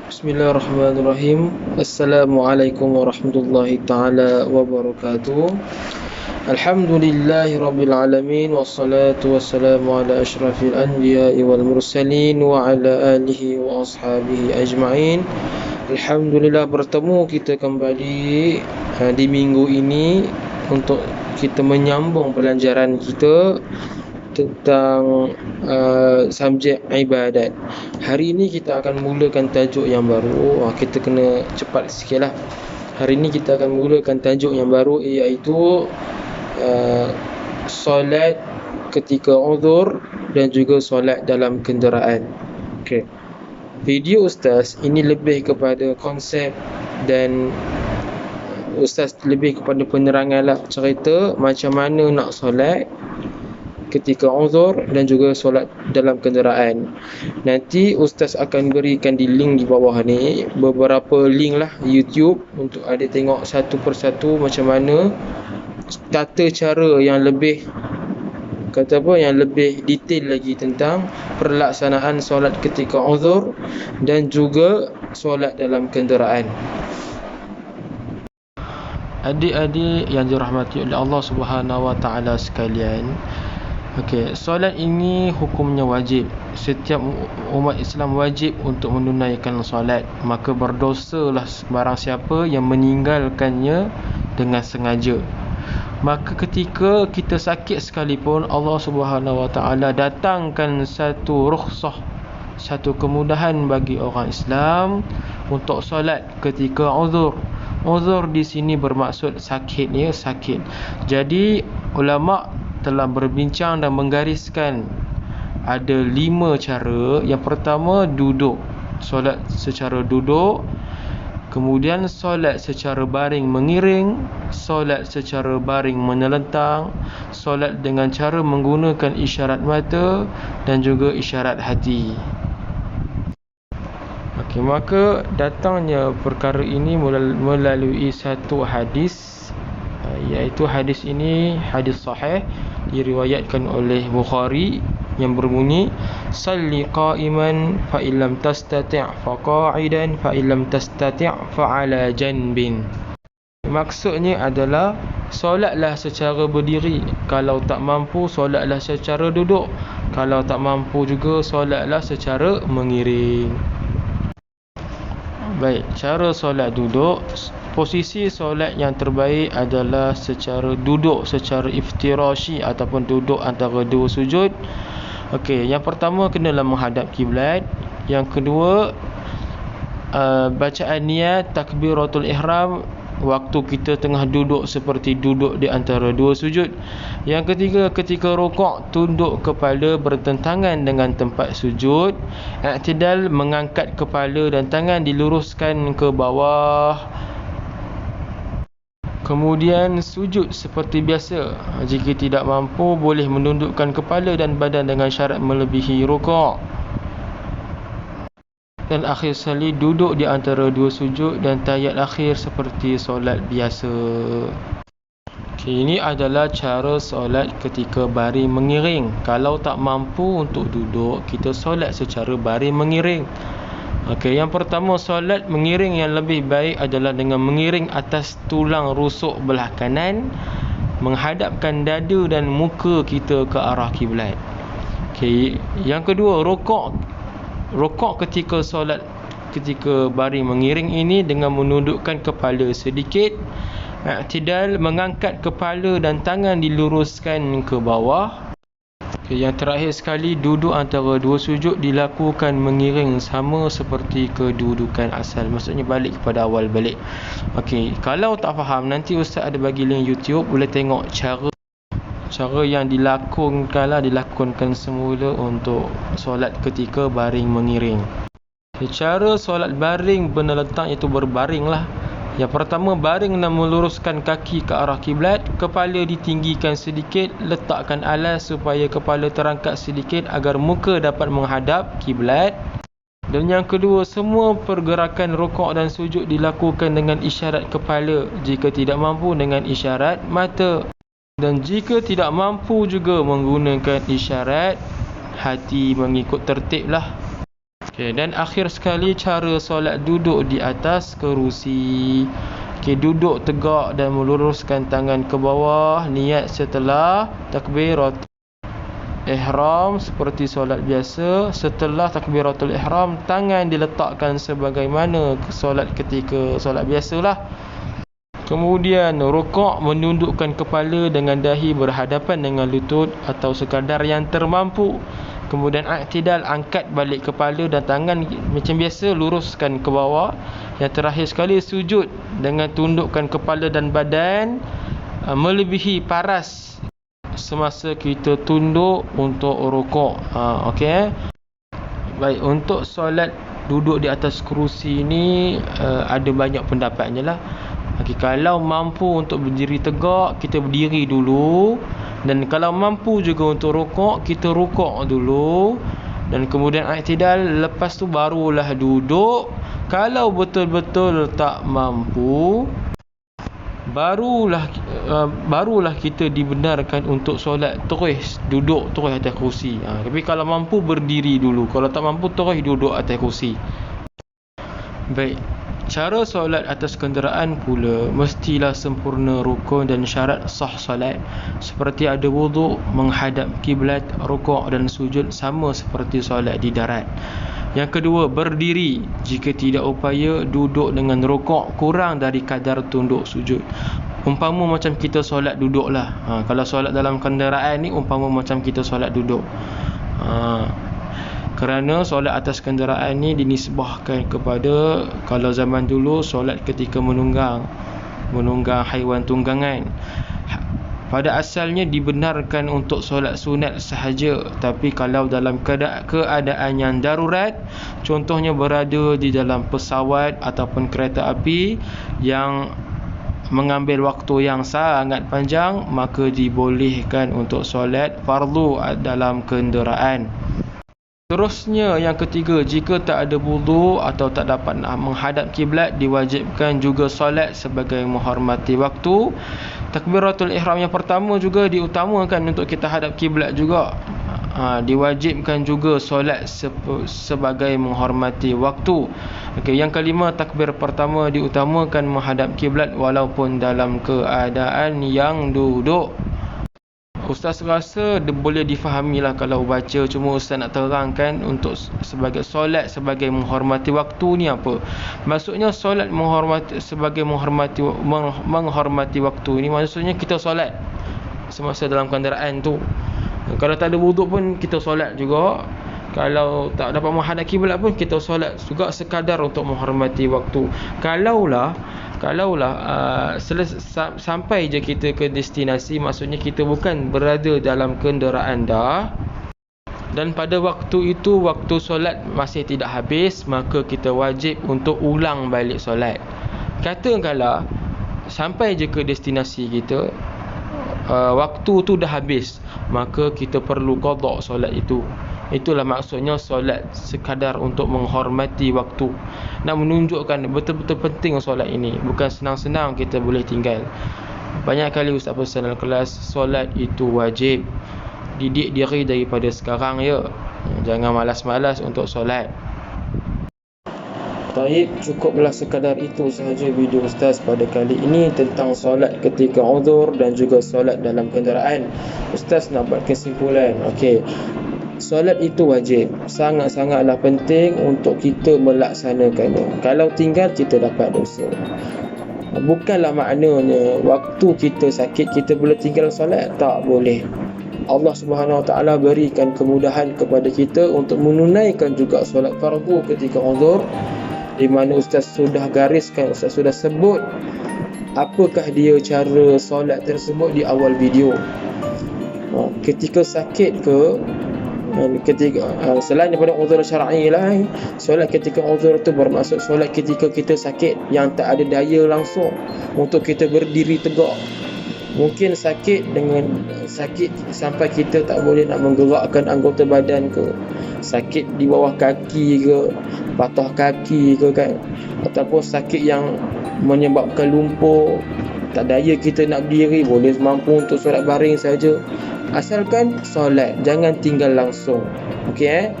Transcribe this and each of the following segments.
Bismillahirrahmanirrahim. Assalamualaikum warahmatullahi taala wabarakatuh. Alhamdulillahi rabbil alamin, wassalatu wassalamu ala asyrafil anbiya'i wal mursalin wa ala alihi wa ashabihi ajma'in. Alhamdulillah, bertemu kita kembali di minggu ini untuk kita menyambung pelajaran kita tentang subjek ibadat. Hari ini kita akan mulakan tajuk yang baru. Kita kena cepat sikit lah. Hari ini kita akan mulakan tajuk yang baru, iaitu solat ketika uzur dan juga solat dalam kenderaan. Okay. Video Ustaz ini lebih kepada konsep dan Ustaz lebih kepada penerangan lah, cerita macam mana nak solat ketika uzur dan juga solat dalam kenderaan. Nanti Ustaz akan berikan di link di bawah ni beberapa link lah YouTube untuk ada tengok satu persatu macam mana tata cara yang lebih yang lebih detail lagi tentang pelaksanaan solat ketika uzur dan juga solat dalam kenderaan. Adik-adik yang dirahmati oleh Allah Subhanahu Wa Taala sekalian, okey, solat ini hukumnya wajib. Setiap umat Islam wajib untuk menunaikan solat. Maka berdosalah barang siapa yang meninggalkannya dengan sengaja. Maka ketika kita sakit sekalipun, Allah Subhanahu Wa Taala datangkan satu rukhsah, satu kemudahan bagi orang Islam untuk solat ketika uzur. Uzur di sini bermaksud sakit, ya, sakit. Jadi ulama telah berbincang dan menggariskan ada 5 cara. Yang pertama, duduk, solat secara duduk. Kemudian solat secara baring mengiring, solat secara baring menelentang, solat dengan cara menggunakan isyarat mata dan juga isyarat hati. Okey, maka datangnya perkara ini melalui satu hadis, iaitu hadis ini hadis sahih, diriwayatkan oleh Bukhari, yang berbunyi, salli qa'iman fa illam tastati' fa qa'idan fa illam tastati' fa 'ala janbin. Maksudnya adalah solatlah secara berdiri, kalau tak mampu solatlah secara duduk, kalau tak mampu juga solatlah secara mengiring. Baik, cara solat duduk. Posisi solat yang terbaik adalah secara duduk, secara iftirashi ataupun duduk antara dua sujud. Okey, yang pertama kenalah menghadap kiblat. Yang kedua, bacaan niat takbiratul ihram waktu kita tengah duduk seperti duduk di antara dua sujud. Yang ketiga, ketika rukuk, tunduk kepala bertentangan dengan tempat sujud. I'tidal, mengangkat kepala dan tangan diluruskan ke bawah. Kemudian sujud seperti biasa. Jika tidak mampu, boleh menundukkan kepala dan badan dengan syarat melebihi rukuk. Dan akhir sekali, duduk di antara dua sujud dan tahiyat akhir seperti solat biasa. Okay, ini adalah cara solat ketika baring mengiring. Kalau tak mampu untuk duduk, kita solat secara baring mengiring. Okey, yang pertama, solat mengiring yang lebih baik adalah dengan mengiring atas tulang rusuk belah kanan, menghadapkan dada dan muka kita ke arah kiblat. Okey, yang kedua, rukuk ketika solat ketika baring mengiring ini dengan menundukkan kepala sedikit. I'tidal, mengangkat kepala dan tangan diluruskan ke bawah. Okay, yang terakhir sekali, duduk antara dua sujud dilakukan mengiring sama seperti kedudukan asal. Maksudnya balik kepada awal balik. Okey, kalau tak faham, nanti Ustaz ada bagi link YouTube, boleh tengok cara yang dilakonkan semula untuk solat ketika baring mengiring. Cara solat baring berletak iaitu berbaring lah. Yang pertama, baring dan meluruskan kaki ke arah kiblat, kepala ditinggikan sedikit, letakkan alas supaya kepala terangkat sedikit agar muka dapat menghadap kiblat. Dan yang kedua, semua pergerakan rukuk dan sujud dilakukan dengan isyarat kepala, jika tidak mampu dengan isyarat mata. Dan jika tidak mampu juga menggunakan isyarat hati, mengikut tertib lah. Okey, dan akhir sekali cara solat duduk di atas kerusi. Okey, duduk tegak dan meluruskan tangan ke bawah, niat setelah takbiratul ihram seperti solat biasa. Setelah takbiratul ihram, tangan diletakkan sebagaimana solat ketika solat biasalah. Kemudian rukuk, menundukkan kepala dengan dahi berhadapan dengan lutut atau sekadar yang termampu. Kemudian i'tidal, angkat balik kepala dan tangan macam biasa, luruskan ke bawah. Yang terakhir sekali sujud dengan tundukkan kepala dan badan melebihi paras semasa kita tunduk untuk rukuk. Okey. Baik, untuk solat duduk di atas kerusi ni ada banyak pendapatnya lah. Okay, kalau mampu untuk berdiri tegak, kita berdiri dulu. Dan kalau mampu juga untuk rukuk, kita rukuk dulu. Dan kemudian i'tidal, lepas tu barulah duduk. Kalau betul-betul tak mampu, barulah kita dibenarkan untuk solat terus duduk terus atas kerusi. Tapi kalau mampu berdiri dulu, kalau tak mampu terus duduk atas kerusi. Baik, cara solat atas kenderaan pula mestilah sempurna rukun dan syarat sah solat. Seperti ada wuduk, menghadap kiblat, rukuk dan sujud sama seperti solat di darat. Yang kedua, berdiri. Jika tidak upaya, duduk dengan rukuk kurang dari kadar tunduk sujud. Umpama macam kita solat duduk lah. Kalau solat dalam kenderaan ni umpama macam kita solat duduk. Kerana solat atas kenderaan ni dinisbahkan kepada, kalau zaman dulu, solat ketika menunggang haiwan tunggangan. Pada asalnya dibenarkan untuk solat sunat sahaja. Tapi kalau dalam keadaan yang darurat, contohnya berada di dalam pesawat ataupun kereta api yang mengambil waktu yang sangat panjang, maka dibolehkan untuk solat fardu dalam kenderaan. Terusnya yang ketiga, jika tak ada wudu atau tak dapat menghadap kiblat, diwajibkan juga solat sebagai menghormati waktu. Takbiratul ihram yang pertama juga diutamakan untuk kita hadap kiblat juga. Diwajibkan juga solat sebagai menghormati waktu. Okey, yang kelima, takbir pertama diutamakan menghadap kiblat walaupun dalam keadaan yang duduk. Ustaz rasa boleh difahamilah kalau baca, cuma Ustaz nak terangkan untuk sebagai solat sebagai menghormati waktu ni apa. Maksudnya solat menghormati waktu ni maksudnya kita solat semasa dalam kenderaan tu. Kalau tak ada wuduk pun kita solat juga. Kalau tak dapat menghadap kiblat pun kita solat juga sekadar untuk menghormati waktu. Kalaulah sampai je kita ke destinasi, maksudnya kita bukan berada dalam kenderaan dah, dan pada waktu itu waktu solat masih tidak habis, maka kita wajib untuk ulang balik solat. Katakanlah sampai je ke destinasi kita, waktu tu dah habis, maka kita perlu qada solat itu. Itulah maksudnya solat sekadar untuk menghormati waktu. Nak menunjukkan betul-betul penting solat ini. Bukan senang-senang kita boleh tinggal. Banyak kali Ustaz pesan dalam kelas, solat itu wajib. Didik diri daripada sekarang ya. Jangan malas-malas untuk solat. Baik, cukuplah sekadar itu sahaja video Ustaz pada kali ini tentang solat ketika uzur dan juga solat dalam kenderaan. Ustaz nak buat kesimpulan. Okey. Solat itu wajib, sangat-sangatlah penting untuk kita melaksanakannya. Kalau tinggal, kita dapat dosa. Bukanlah maknanya waktu kita sakit kita boleh tinggal solat, tak boleh. Allah Subhanahu Wa Taala berikan kemudahan kepada kita untuk menunaikan juga solat fardu ketika uzur, di mana Ustaz sudah gariskan, Ustaz sudah sebut apakah dia cara solat tersebut di awal video. Ketika sakit ke, selain daripada uzur syar'i lah, solat ketika uzur tu bermaksud solat ketika kita sakit yang tak ada daya langsung untuk kita berdiri tegak. Mungkin sakit sampai kita tak boleh nak menggerakkan anggota badan ke, sakit di bawah kaki ke, patah kaki ke kan, ataupun sakit yang menyebabkan lumpuh, tak daya kita nak berdiri, boleh mampu untuk solat baring saja. Asalkan solat, jangan tinggal langsung. Okey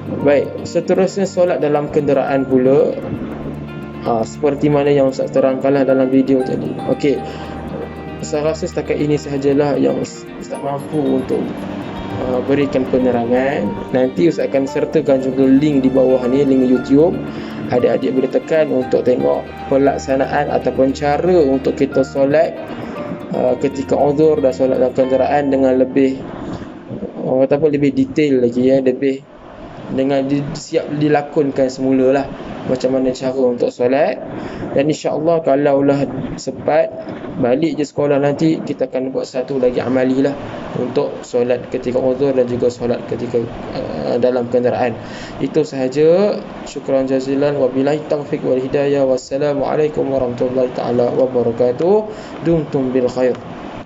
Baik, seterusnya solat dalam kenderaan pula. Seperti mana yang Ustaz terangkanlah dalam video tadi. Okey, saya rasa setakat ini sahajalah yang Ustaz mampu untuk berikan penerangan. Nanti Ustaz akan sertakan juga link di bawah ni, link YouTube. Adik-adik boleh tekan untuk tengok pelaksanaan ataupun cara untuk kita solat ketika uzur dan solat dalam kenderaan dengan lebih ataupun lebih detail lagi, lebih dengan siap dilakonkan semula lah macam mana cara untuk solat. Dan insya-Allah kalaulah sempat balik je sekolah nanti, kita akan buat satu lagi amali lah untuk solat ketika uzur dan juga solat ketika dalam kenderaan. Itu sahaja. Syukran jazilan, wabillahi taufiq wal hidayah. Wassalamualaikum warahmatullahi taala wabarakatuh. Dumtum bil khair.